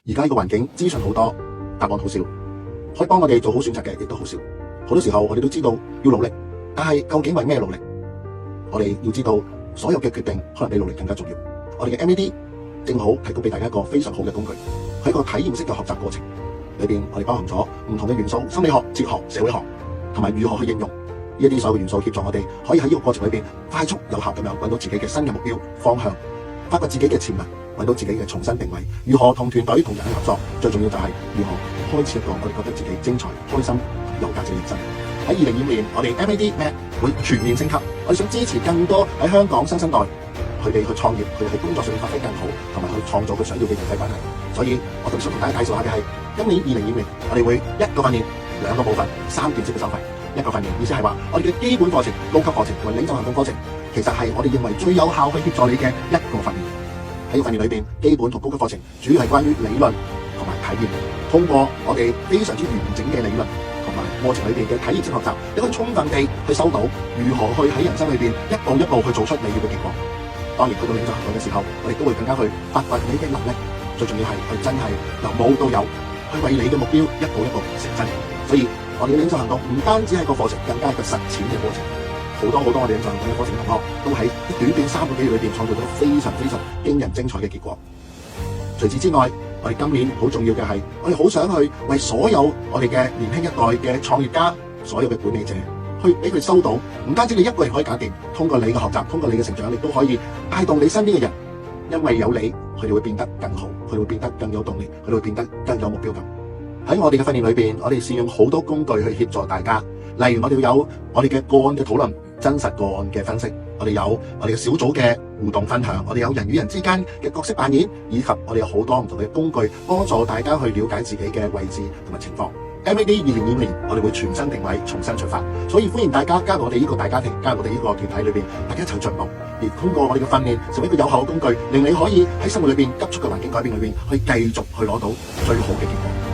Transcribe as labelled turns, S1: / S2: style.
S1: 而家呢個環境資訊好多，答案好少，可以幫我哋做好選擇嘅亦都好少。好多時候我哋都知道要努力，但係究竟為咩努力？我哋要知道所有嘅決定可能比努力更加重要。我哋嘅 MED 正好提供俾大家一個非常好嘅工具，係一個體驗式嘅學習過程。裏邊我哋包含咗唔同嘅元素，心理學、哲學、社會學，同埋如何去應用呢一啲所有嘅元素，協助我哋可以喺呢個過程裏邊快速有效咁樣揾到自己嘅新嘅目標方向，發掘自己嘅潛能，揾到自己嘅重新定位，如何同團隊同人合作，最重要就係如何開始一個我哋覺得自己精彩、開心、有價值嘅人生。喺2025年，我哋 MED 會全面升級，我哋想支持更多喺香港新生代，佢哋去創業，佢哋喺工作上面發揮更好，同埋去創造佢想要嘅人際關係。所以我特別想同大家介紹下嘅係，今年2025年，我哋會一個訓練兩個部分3段式嘅收費。一個訓練意思係話，我哋嘅基本課程、高級課程同埋領袖行動課程，其實係我哋認為最有效去協助你嘅一個訓練。喺個訓練裏邊，基本同高級課程主要係關於理論同埋體驗，通過我哋非常之完整嘅理論同埋過程裏邊嘅體驗式學習，你可以充分地去收到如何去喺人生裏邊一步一步去做出你要嘅結果。當然去到領袖行動嘅時候，我哋都會更加去發掘你嘅能力。最重要係我哋真係由冇到有，去為你嘅目標一步一步成真。所以我哋嘅領袖行動唔單止係個課程，更加係個實踐嘅過程。好多我哋領袖行動嘅課程同學都喺短短3個幾月裏邊創造咗非常驚人精彩嘅結果。除此之外，我哋今年好重要嘅係，我哋好想去為所有我哋嘅年輕一代嘅創業家，所有嘅管理者，去俾佢收到，唔單止你一個人可以搞掂，通過你嘅學習，通過你嘅成長，你都可以帶動你身邊嘅人，因為有你，佢哋會變得更好，佢哋會變得更有動力，佢哋會變得更有目標感。喺我哋嘅訓練裏邊，我哋善用好多工具去協助大家，例如我哋有我哋嘅個案嘅討論，真實個案嘅分析，我哋有我哋嘅小組嘅互動分享，我哋有人與人之間嘅角色扮演，以及我哋有好多唔同嘅工具幫助大家去了解自己嘅位置同埋情況。MED 2025年，我哋會全新定位，重新出發，所以歡迎大家加入我哋呢個大家庭，加入我哋呢個團體裏邊，大家一齊進步，而通過我哋嘅訓練，成為一個有效嘅工具，令你可以喺生活裏邊急速嘅環境改變裏邊，去繼續去攞到最好嘅結果。